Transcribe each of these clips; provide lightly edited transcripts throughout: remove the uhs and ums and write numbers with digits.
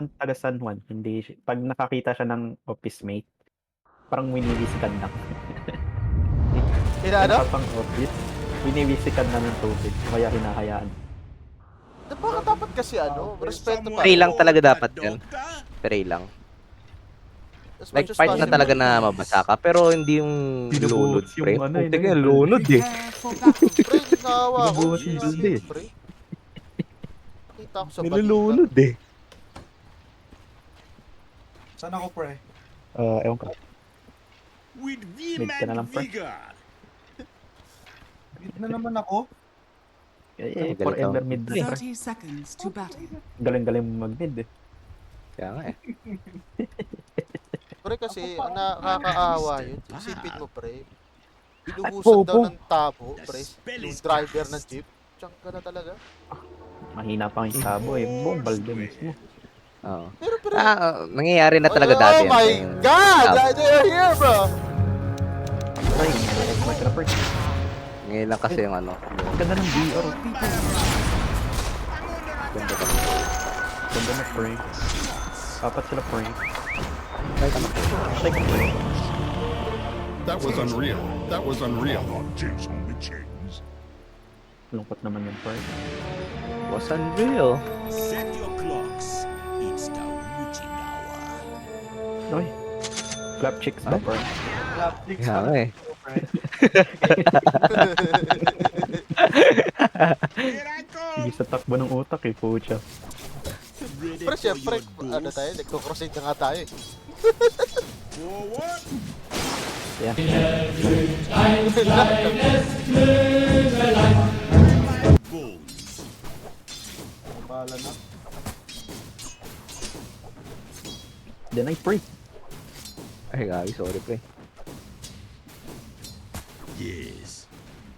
Ang taga San Juan, hindi siya 'pag nakakita siya ng office mate, parang winewhiskan lang. May Inaano? nakapang-office, winewhiskan lang ng tubig o kaya hinahayaan. Baka dapat kasi ano, respeto pa Pray rin. lang talaga dapat yan. Pray lang. As much Like as part na possible. talaga na mabasa ka, pero hindi yung lunod, Binubuhos pre. yung ano, Putik yung yan, balde. lunod eh. Prepare for battle. Pre, naawa ako. Binubuhos yung balde. Pre. Nakita ko sa balita. Nilulunod eh. Saan ako, pre? Ewan ko. With Mid ka na lang, pre. vigor. Mid na naman ako. Eh, Galit forever ako. mid na, pre. 30 seconds to battle. Galing-galing mo mag-mid eh. Kaya nga eh. Pre kasi, nakakaawa yun. Isipin mo, pre. At Binuhusan daw bobo. ng tabo, pre. Yung driver ng jeep. Tiyang ka na talaga. Mahina pa yung tabo eh. Buong balde mismo. Oo. Pero, pre. Nangyayari na talaga dati. Oh my yan. God! Tabo. They're here, bro! Pre, may ka na, pre. Ngayon lang kasi yung ano. Ganda ng BR. Ganda ka. Ganda na, pre. Apat sila, pre. Kahit ano. Like, pre. That was unreal. That was unreal. Lungkot naman yun, pre. Was unreal. Set your clocks. It's the witching hour. Oy. Clap chicks ba, pre? Laptics Kaya nga eh. pre. Here I come. Sige sa takbo ng utak eh, pucha. Ready Pre, for syempre, your ano dose? tayo, nagko-crusade na nga tayo eh. Forward. Yan. Bones. Bahala na. Then I pray. Ay, gagi. Sorry, pre. Yes.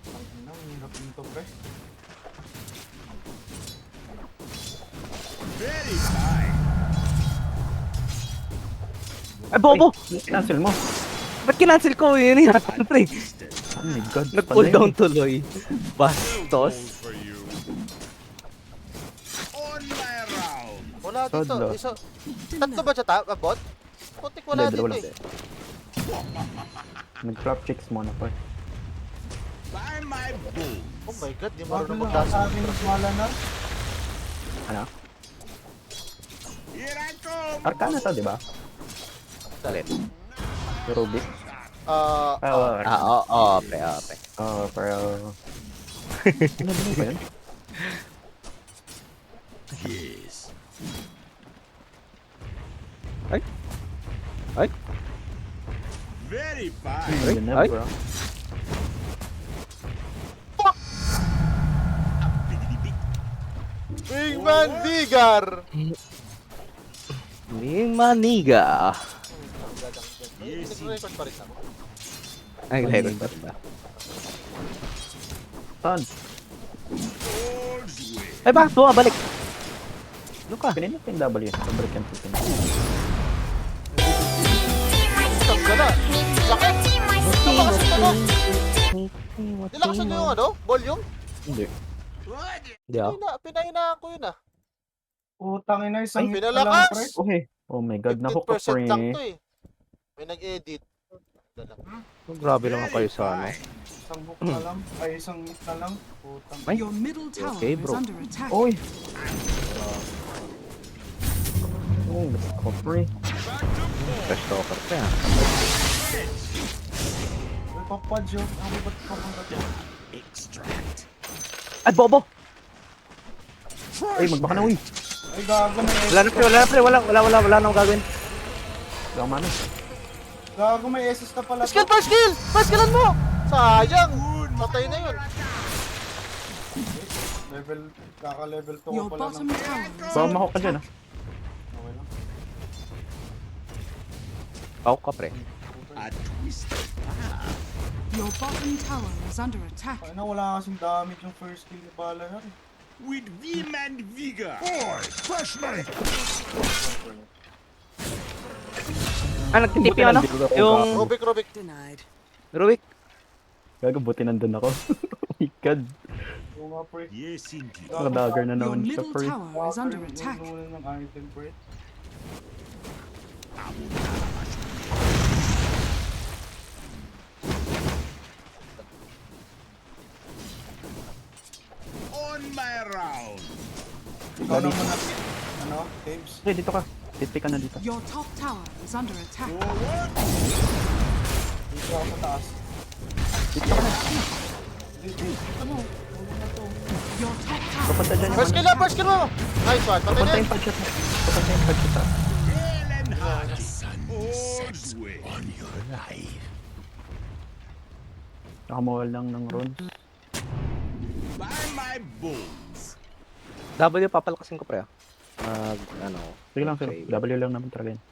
Ang hirap nito, pre. Very fine. Ay, bobo! Cancel mo. Ba't kinancel ko? Yun yung hatan, pre. Oh my god. Nag-pull pala down yun. tuloy. Bastos. For you. On my round. Wala dito, Sodlo. isa. Tatlo ba siya bot? Putik wala Hindi, dito dalawa eh. lang. Nag-clap chicks muna, pre. By my bones. Oh my god, di Bago marunong lang magdasa. sa akin, bahala na. Ano? Here I come. Arcana to, di ba? Alin? Yung Rubik. Ah, Ah, Oo, pre. Pre. pero... Ano ba yun? Yes. Ay. Very fine. Yun na, Ay. bro. Big Man Vigar! Ning maniga. Yes, Nag-record pa rin ako. Ay, record pa rin ba? Saan? All's way. Ay, bakit bumabalik? Ano ka? Pinili ko yung W. Pabalik yung putin. Isang gala. Sakit! Lumakasin ka na! Nilakasan mo yung ano? Volume? Hindi. What? Hindi ako. Pinahinaan ko yun ah. Utang ina, isang Ay, hit na lang, pre. pinalakas! Okay. Oh my god, nahook ko, 15% lang to pre. eh. May nag-edit. Oh, grabe naman kayo sa ano. Isang hook na lang. Ay, isang hit na lang. Utang. Ay. Your middle tower Okay, is bro. under attack. Oy! Oh, gusto ko, pre. Fresh talker pa yan. May papadyo. Ano ba't papunta to? Extract. Ay, bobo! Ay, magbaka na, uy! Ay, gago na Wala na, pre. Wala na akong gagawin. Wala akong mana. Gago, may SS na pala to. Skill per skill! Paskillan mo! Sayang! Patay na yun. Level, kaka-level 2 Your ko pala bottom ng... tower is Baka under mahook ka dyan, attack. ah. Okay lang. Pao ka, pre. A twisted path. Your bottom tower is under attack. Ay na, wala kasing damage yung first kill ni Balayan. With vim and vigor. Nagtitip yung ano? Yung Rubik. Denied. Rubik. Gago, buti nandun ako. Oh my god. Oo nga, pre. Yes, indeed. Nakadagger na Your naman siya, middle pre. tower is under attack. Nunan ng item, pre. On my round. Ikaw naman na, ano, James? Okay, dito ka. Tipi ka na dito. Your top tower is under attack. Forward. Dito ako sa taas. Dito ka na. Dito, ano? Ano na to? Your top tower Papunta dyan yung First kill na, first kill mo! Nice one, patay na Papunta yun. yung pag-shot mo. Papunta yung pag-shot mo. Ellen Hardy. All's way. On your life. Nakamuha lang ng runes. By my bones. W papalakasin ko pre. Ano. Sige lang, sir. Okay. W lang naman talaga yun.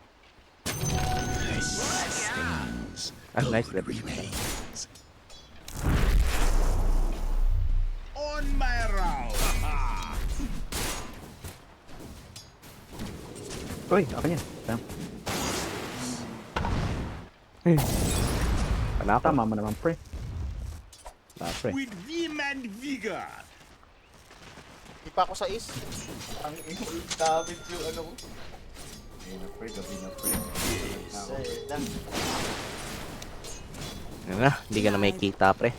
Nice left. Remains. On my round. Uy, akin yan. Panapa. Tama mo naman, pre. Pre. With vim and vigor. Di pa ako sa is. Ang damage yung ano ko. Gabi na pre. Lang. Ano na, hindi ka na may kita pre.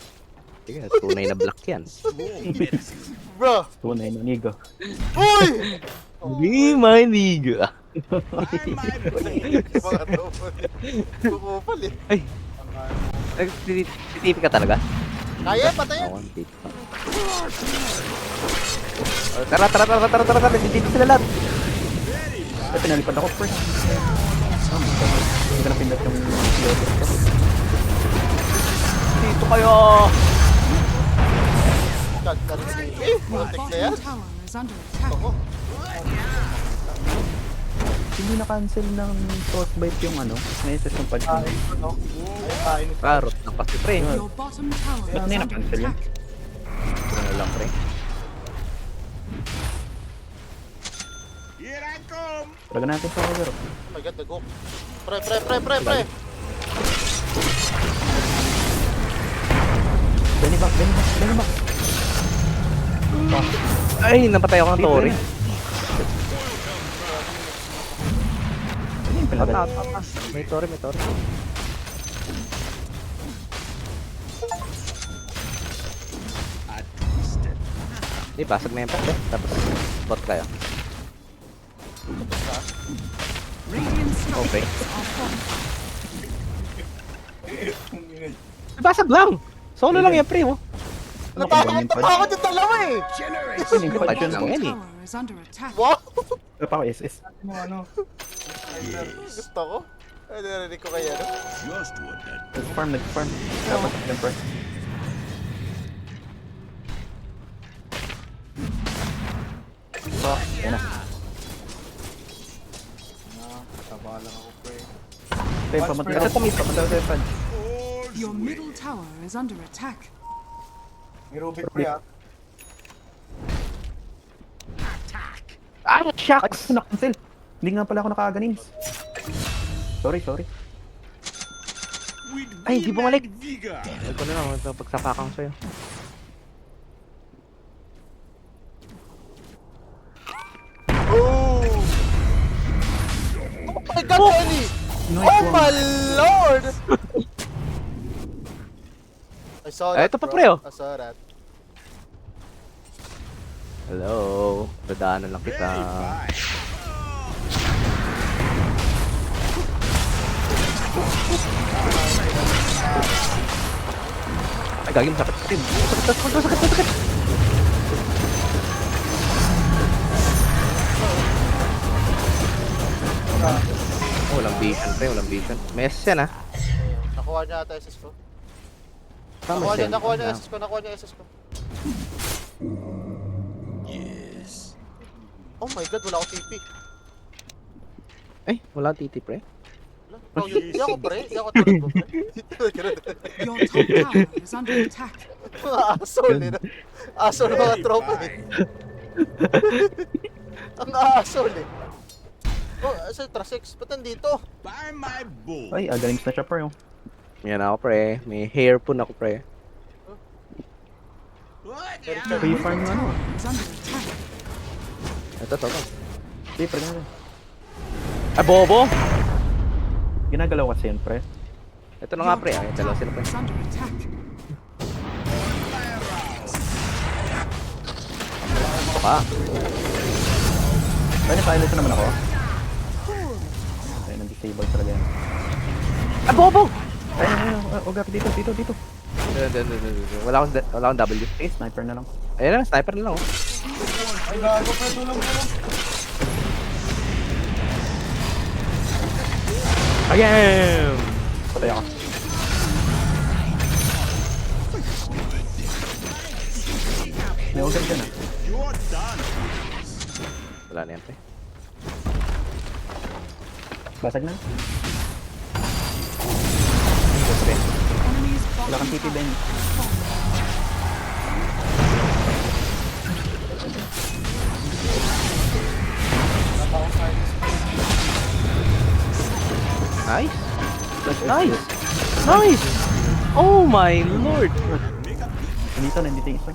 Sige, tunay na black yan. More medicine. Bro! Tunay na nigo. Uy! Hindi maniga. By my bones. Mga tropa. Kukupal eh. Titipi ka talaga? Kaya, patayin. Oo, titipi ka. Oh, tara. Titipi sila lahat. Ay, pinalipad ako, pre. Hindi ka na pindot yung lotus ko. Dito kayo. God, narinig. Your Matik na yan. bottom tower is under attack. Ako. Hindi na-cancel ng frostbite yung ano, message ng pag Ay, ano? Ay, kain. Karot na kasi pre. Your bottom tower is Ano yung under na-cancel yun? attack. Ito na lang pre. Here I come. Talaga natin sa cover. Oh my god, nag-hook. Pre. Benny back. Ay, napatay ako ng Tori. Ano yung pinagad? May Tori. A twisted. Di, basag na yung pate. Tapos, bot kayo. Radiant Okay. structures are falling. Basag lang! Solo lang yan pre, oh. Natakot yung dalawa eh. Ano yung Touch pag lang yan eh. Tower is under attack. Wow! Ano pa ako, SS? Ano? Gusto ko. Ay, narinig ko kaya. No? Just what that Nag-farm. Dapat, siyempre. Yan na. Taba lang ako pre. Pre, pamatay ako. Pamatay ako, Fad. all's Your way. middle tower is under attack. May Rubik pre ah. Ah, Ay, shucks! na-cancel. Hindi nga pala ako nakaka-games. Sorry. With Ay, di vim bumalik. and vigor. Ay, ko na lang, pagsapakang sa'yo. Oh! Oh my god, Ellie! Nice Oh one. my lord! I saw Ay, that, ito pa, bro. pre, oh. I saw that. Hello, dadaanan lang kita. Very fine. Ay, gagi, masakit. Masakit. Oh, walang vision, pre, walang vision. May SS yan, ah. Nakuha niya ata SS ko. Tama, Nakuha niya SS ko. Yes. Oh my god, wala akong TP. Ay, wala titi, pre. Oh, di ako pre. Di ako tulad mo pre. Your top tower is under attack. Mga asol eh. Asol mga Very tropa eh. fine. Ang asol eh. Oh, sa Trasix, ba't nandito? By my bones. Ay, games na siya, pre. Oh. Yan ako, pre. May hairpon ako, pre. What? Free farm yung ano. Is under attack. Ito. Sige, pre, ganun. Ah, bobo! Ginagalaw kasi yun, pre. Ito na nga pre, ay dalawa sila pre. Is under attack. Pa. Pwede silence naman ako. Ay, nag-disable talaga yan. Ah, bobo! Ay, Ogap, dito. Wala akong W. Sige, sniper na lang. Ayun na, sniper na lang oh. Ay, gago, pre, tulong. Again! Patay ako. May Ogap dyan ah. Wala na yan pre. Basag na. Pre. Enemy's Wala kang bottom TP, Ben. Nice! Nice! Nice! Oh my lord! Nandito yung isa.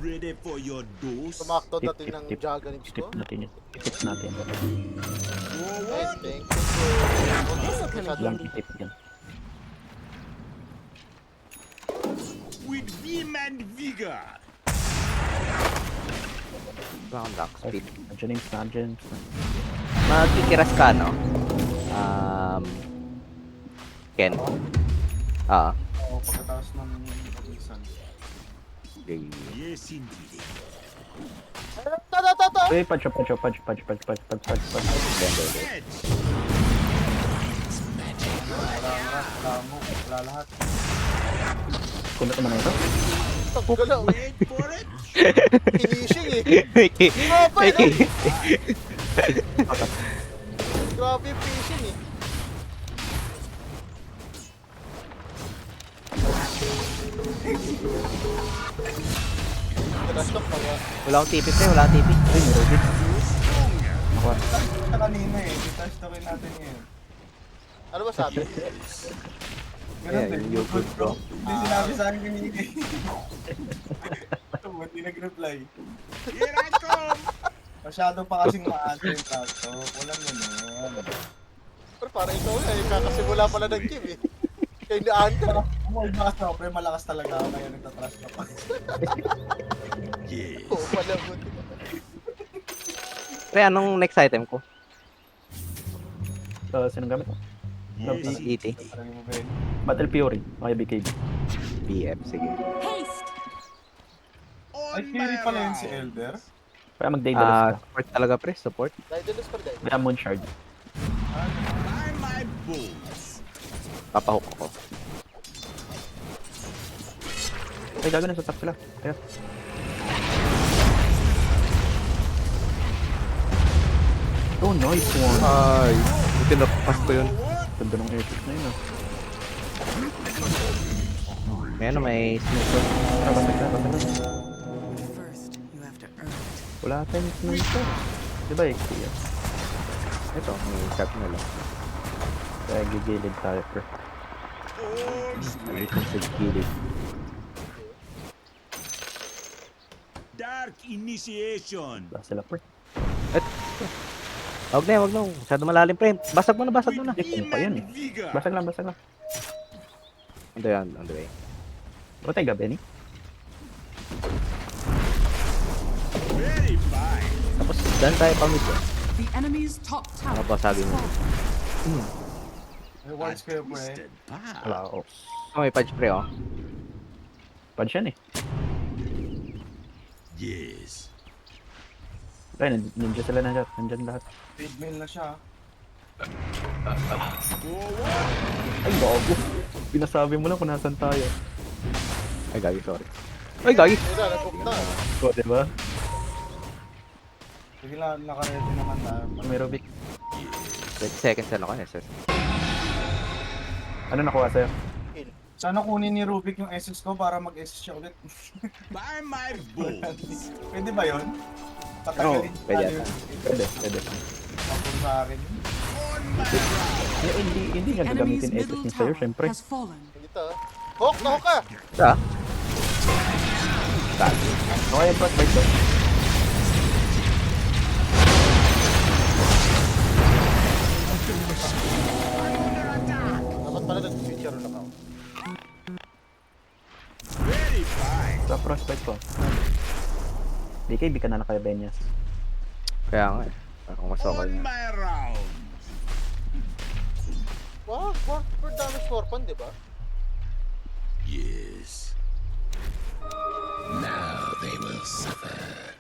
Ready for your dose? Tumakto Tip, natin tip, ng tip. Jagganibs Tip ko. natin yun. Tip natin. Ay, thank you. Lang tip yan. With vim and vigor. Wala akong lock speed. Nandiyan. Magkikiras ka, no? Ken. Ah. Oo, pagkatapos ng pag-isan. Okay. Yes, indeed. Ta. Uy, pudge. Edge. Wala lahat. Kunot naman na ito. Galaw. Wait for it. Finishing eh. Okay. Grabe, no? Okay. Grabe yung finishing eh. Trash-talk pa ba? Wala akong TP pre, wala akong TP. Uy, may Rubik. Nakuha. Ito kanina eh. Detach talkin natin yun. Ano ba sabi? Ganun Yeah, din. you good, bro. Hindi sinabi sa akin kanina eh. Hindi nag-reply. Here I come. Masyado pa kasing maato yung tato. Walang ganun. Pero parang ikaw nga eh. Kakasimula pala ng game eh. Kayo naan ka. Kung malakas na, pre, malakas talaga ako kaya nagtatrash ka pa. Yes. Oo, pala mo. Pre, anong next item ko? Sinong gamit mo? Yes. ET. Parang mo, Ben. Battle Fury. Okay, BKB. BF, sige. Haste. Ay, carry pala yun si Elder. Kaya mag-Daedalus ka. Support talaga pre, support. Daedalus pa rin. Kaya Moon Shard. By my bones. Papahook ako. Ay, gago na sa top sila. Kaya. Oh, nice one. Ay, buti napas ko yun. Ganda ng airship na yun ah. May ano, may smoke. Basag na. First, you have to earn it. Wala tayong sniper. Diba XP yan? Ito, may shot na lang. Kaya gigilid tayo, bro. Wait lang sa gilid. Dark initiation. Wala sila, bro. Huwag na, huwag na. Masyado malalim pre. Basag mo na, basag mo na. Eh, kung pa yan eh. Vigor. Basag lang. Ando yan, on the way. Ba't tayo gabi ni? Very fine. Tapos, daan tayo pang ito. The enemy's top tower Ano ba sabi is mo? fallen. May wards kayo, pre. Twisted path. Wala ako. Oh, may patch pre oh. Punch yan eh. Yes. Ay, nandiyan sila na lahat. Nandiyan lahat. Feed mail na siya. Ay, gago. Pinasabi mo lang kung nasan tayo. Ay, gagi, sorry. Ay, gagi! Ayun na, nag-hook na. O, diba? Sige lang, naka-ready naman tayo. May Rubik. 20 seconds na ako, SS. Ano nakuha sa'yo? Sana kunin ni Rubik yung SS ko para mag-SS siya ulit. By my bones. Pwede ba yun? Oo, Patagalin pwede tayo. Pwede. Tapos sa akin. Eh, hindi niya Enemy's gagamitin SS middle niya sa'yo, tower syempre. has fallen. Dito. Hook na hook ka. Sa? Okay, front right doon. fight ko. DKB ka na lang kay Benyas. Kaya nga eh. Parang mas okay On na. my round. Wow, for damage weapon, di ba? Yes. Now they will suffer.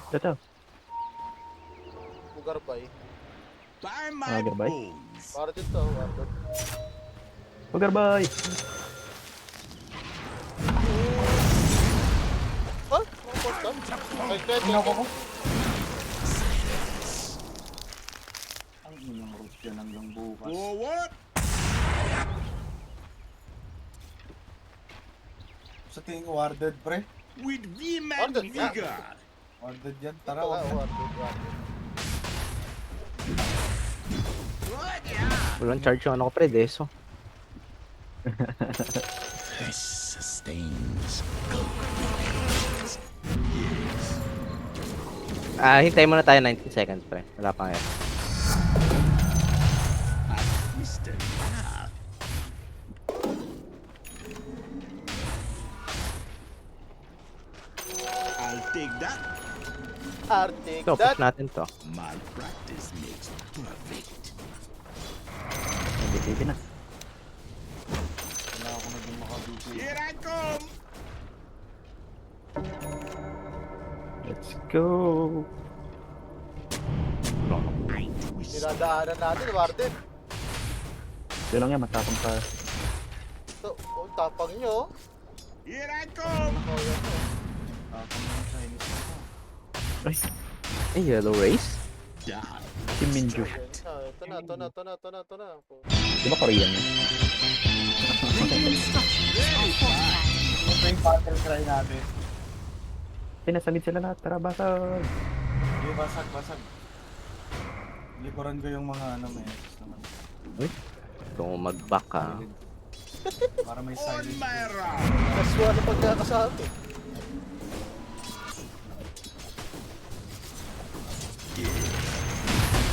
Ito. Bugarbay. By my Garbay. bones. Para dito, Warded. Pagarbay! Ah, mga portal. Ay, pwede. Ang inyong root yan hanggang bukas. Forward. Sa tingin ko, warded, pre. With vim and Warded, yeah. vigor. Warded yan. Tara, Ito nga, warded. Warded. Walang charge yung ano ko pre, Deso. This sustains gold. Hintayin muna tayo 19 seconds pre. Wala pa ngayon. Mr. Now. I'll take that. Arctic, So, that. push natin to. My practice makes perfect. DKB na. Wala ako naging makabiti. Here I come. Let's go! Dinadaanan natin, Warded. Ito lang yan, matapang pa. Ito, oh, tapang nyo. Here I come. Oh, yan. Tapang ng Chinese ako. Ay, Ay, yellow race? Down. si Minju. Ito na. Di ba Korean yan? Radiant structures are fortified. Ito yung battle cry natin. Pinasamid sila lahat, tara basag! Hindi, basag. Likuran ko yung mga ano, may SS naman. Kung mag-back ka. Para may On silence. my round. Kaswa na pagkakasabi.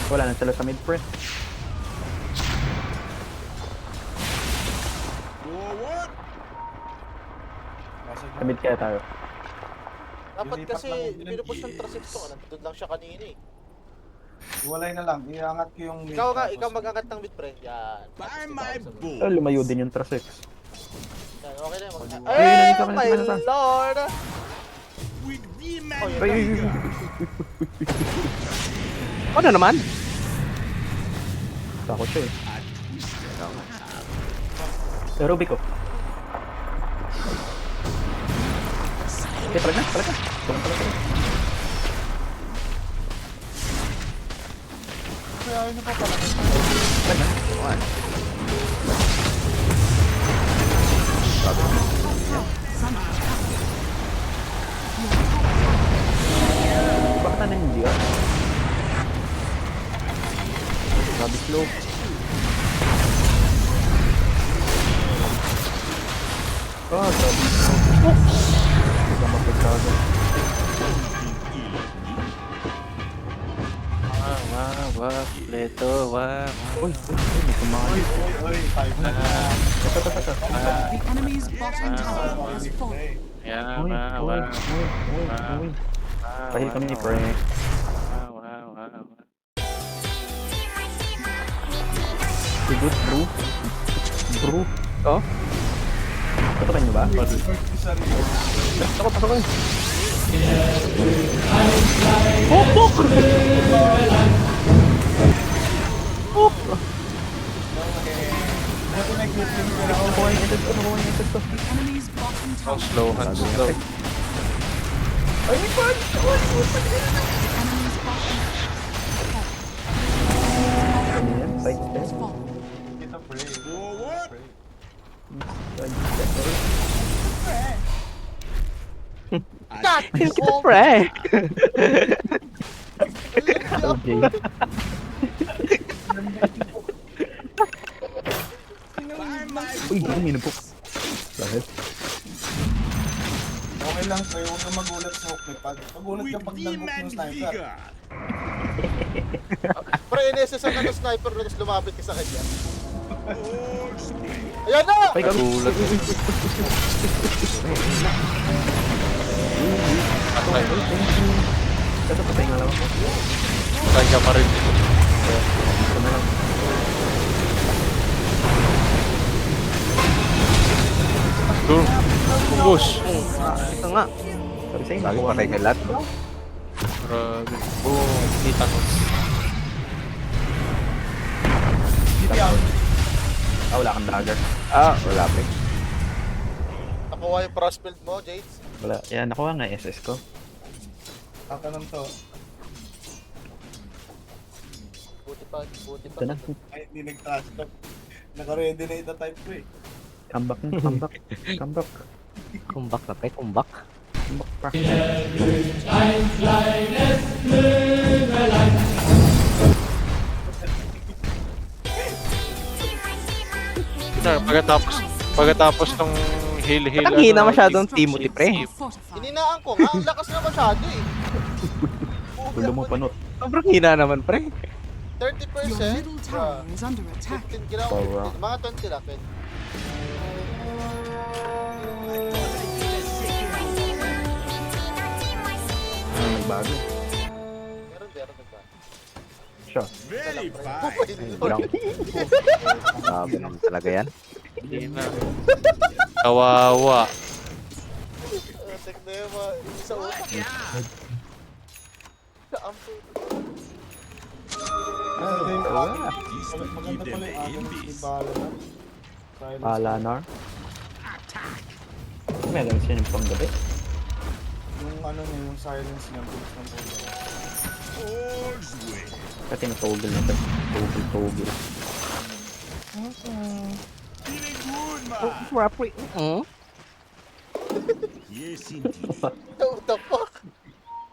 Wala na sila sa mid pre. Forward. Basag Sa mid kaya tayo. Dapat Lilipat kasi lang yun. pinupus ng traffic to. Nandun lang siya kanina eh. Iwalay na lang. Iangat ko yung mid. Ikaw nga, tapos- ikaw mag-angat ng mid pre. Yan. By my Oh, bones. lumayo din yung Trasex. Yan, okay na yun. Ay, Ay, nandito ka na, my nandito ka na. lord! With vim Oh, and yun Ay, na. ay, ay, Ano naman? takot siya eh. Ruby ko. Okay, palag na. Palag. Kaya yun pa pala. Bakit na hindi ah? Grabe slow. Ah, grabe slow. Hindi ka mapagkaga. Leto, Uy, may kumali. Oy, 5 na. The enemy's bottom tower has fallen. Uy. Pahil kami ni Pre. Good bro. Oh? Patukan nyo ba? Patukan. Nakuha yung edad ko. The enemy's bottom tower. slow. The enemy's bottom. Ano yan? Side Has step? fallen. Kita pre. Forward. Side step. God! Kita pre! Okay. By my Uy, ganyan po. Bakit? Okay lang pre, huwag kang magulat sa hook eh. Pagulat ka with pag vim nag-hook and ng sniper. vigor. Pre, ineses ang ano sniper na tapos lumapit ka sa kanya. Ayan na! Ay, gago. Nagulat. Patay. Kaso patay nga lang ako. Kaya pa rin. Ito na lang. Go. Ubus. Ito nga. Sabi sa'yo, Lagi nakuha patay mo. ka lahat. Grabe. Oh, Titanos. Ah, wala kang dagger. Wala pa eh. Nakuha yung Frostfield mo, Jades. Wala. Yan, nakuha nga SS ko. Tatanong to. Buti pa. Ito na. Ay, hindi nag-trash talk. Naka-ready na ita-type ko eh. Comeback na, comeback. Comeback. Kumbak na pre, kumbak. Comeback pa. Pagkatapos ng heal. Ang hina masyadong Timothy pre. Fortified. Hininaan ko nga, ang lakas na masyado eh. Tulo mo panot. Sobrang hina naman pre. 30%. Your middle tower is under attack. 15 ginawa Power. 15. Mga 20 lang, pwede. Ah, nagbago. Meron nagba. Siya. Very fine. Lang. Grabe naman talaga yan. Hindi na. Kawawa. Tek na yung mga sa utak. Sa ampo. Maganda pala yung agents ni Balanar. Silence. Palanar. Meron siya yung panggabi. Yung ano niya, yung silence niya, bilis ng bola. All's well. Kasi natogel na ito. Togel. Feeling good, man. Pre. Yes, indeed. What the fuck?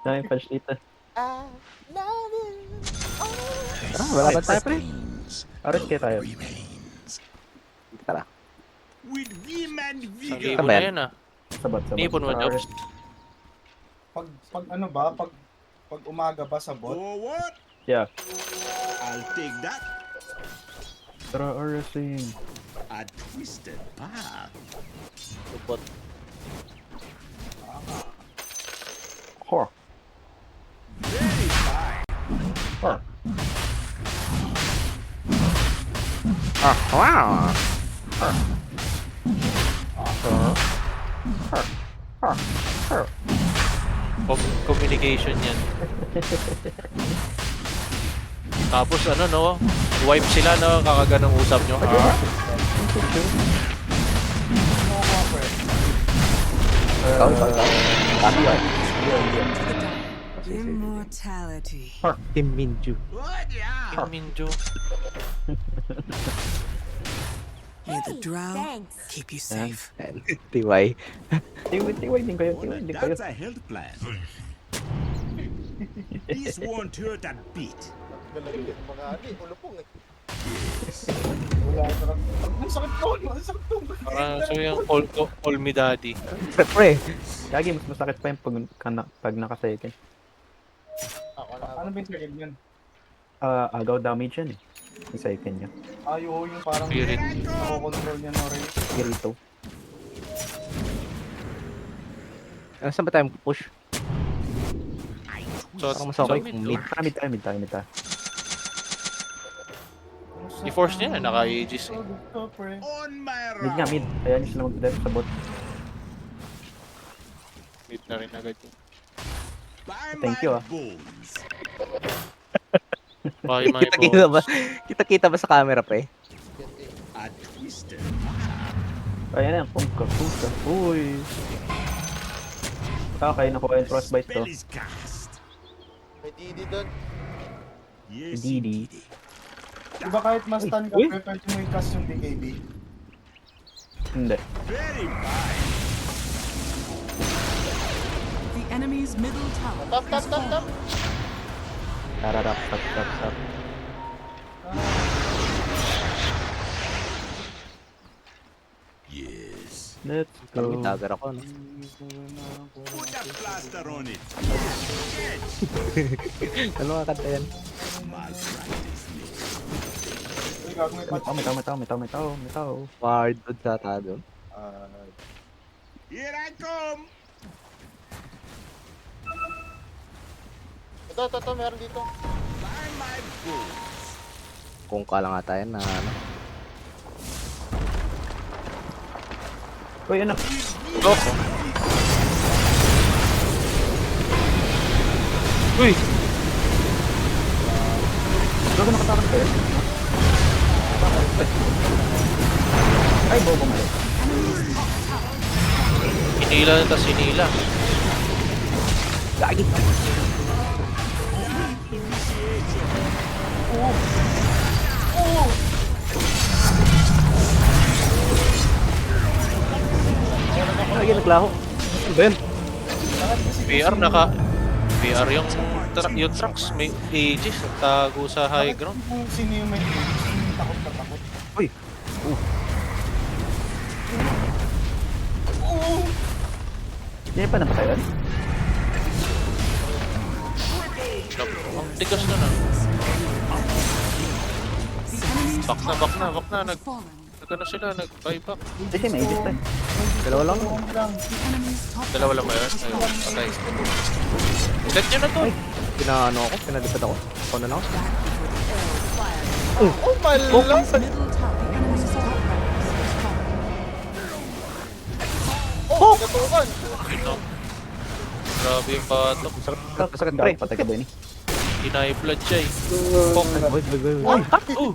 Daming punch dito. I love you. Wala ba tayo pre? Aras kaya tayo. Remains. Tara. With vim and Ang vigor. ibon na yan ah. Sabat. Ipon mo, Aras. Jobs. Pag ano ba, pag umaga ba sa bot, For what? Yeah. I'll take that. Tara, Arasin. A twisted path. Support. Hor. Very fine. Hor. Wow. Communication yan. Tapos ano no, wipe sila no, kakaganong usap nyo. Ikaw. Tabi yan. Immortality. Team Minju. What? Yeah. Kim Minjo. May the drow keep you safe. Tiwai. Tiwai din kayo. Well, Tiwai din kayo. that's a health plan. This won't hurt a bit. Galing yung mga ano eh, ulupong eh. wala ka rin. Ang sakit ko, ang sakit ko. So yung call me daddy. Pre. Gagi, mas masakit pa yung pag naka-second. Ako na. Ano ba yung second yun? Agaw damage yan eh. Yung second niya. Ayo, yung parang Spirit. nako-control niya no rin. Kirito. Saan ba tayo push? So, Parang mas okay mid, kung no? mid. Mid tayo. I-force niya na, naka-aegis eh. On my Mid nga, round. mid. Ayan yung sila mag-dive sa bot. Mid na rin agad yun. By Thank my you, ah. bones. Bye, my Kita-kita ba? boss. Kita-kita ba sa camera pre? A twisted Ayan yan, pungka. Uy. Okay, nakuha yung frostbite ko. spell is cast. May Didi doon. Yes, Didi. Diba kahit mas stun ka, Uy. pwede mo i-cast yung BKB? Hindi. very fine. The enemy's middle tower Tap, tap, has tap, tap. fallen. Tararap, tap. Yes. Let's May go. dagger ako, no? Put a plaster on it. Ano nga kanta yan? Malpractice me. gago may patch. May tao. Ward doon sa doon. Here I come! Ito, meron dito. Find my boots. Kung ka lang ata yan na ano. Uy, anak. Oh. Uy! Bago nakatakas kayo. Ay, bobo mali. Hinila na tas hinila. Gagi! Lagi naglaho. Ano ba yun? VR VR yung trucks may ages tago sa high ground. Kung sino yung may sino yung takot na takot. Uy! Hindi pa napatay yun? Ang tigas na na. Back na. Fallen. Nagano sila, nag-buyback. Kasi may edit tayo. Dalawa lang. The enemy's top Dalawa lang ba yun? Ayun, patay. Let nyo na to. Pinaano ako, pinalipad ako. Ako na lang. Oh my lord! middle tower. The enemy's top tower is falling. Oh, natukan! Ito. Grabe yung batok. Sakit pre. Patay ka ba yun? Hinay-blood siya eh. Pok. Wait. Oh!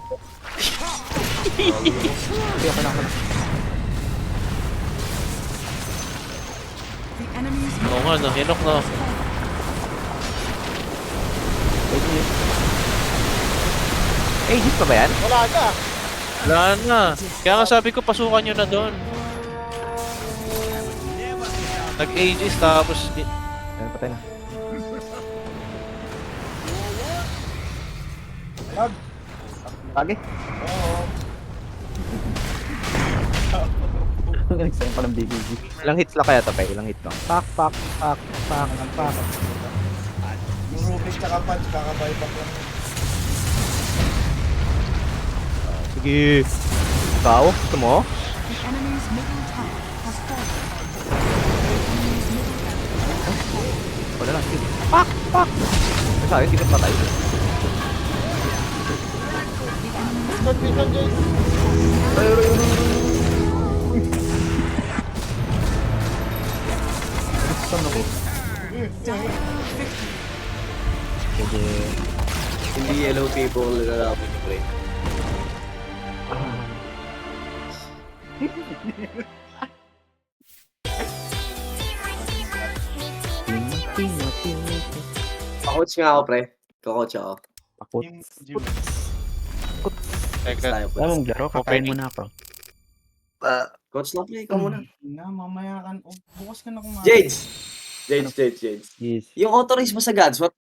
Hindi ako na. The enemy's Oo nga, nahinok na. Aegis pa ba yan? Wala na. Wala na. Kaya nga sabi ko, pasukan nyo na doon. Nag-ages tapos... Ayun, patay na. Lagi. Oo. Nagsayang pa ng BBG. Ilang hits lang kaya to, pe? Ilang hits lang? Pak. Yung Rubik tsaka Punch, kakabuyback lang. Sige. Ikaw? Gusto mo? The enemy's middle tower has fallen. The enemy's middle tower has fallen. Wala lang. Sige. Pak. Sa akin, hindi ka patay. Vision, Jace. Hindi yellow people lalapin yung pre. Pakoach nga ako, pre. Pakoach ako. Pakot. Jim. Teka, Tayo, pre. Alam mong laro, kakain muna ako. Coach lang, pre. Ikaw muna. Na, mamaya kan. Oh, bukas ka na kumain. Jades! Jades. Yes. Yung auto race mo sa Gods, what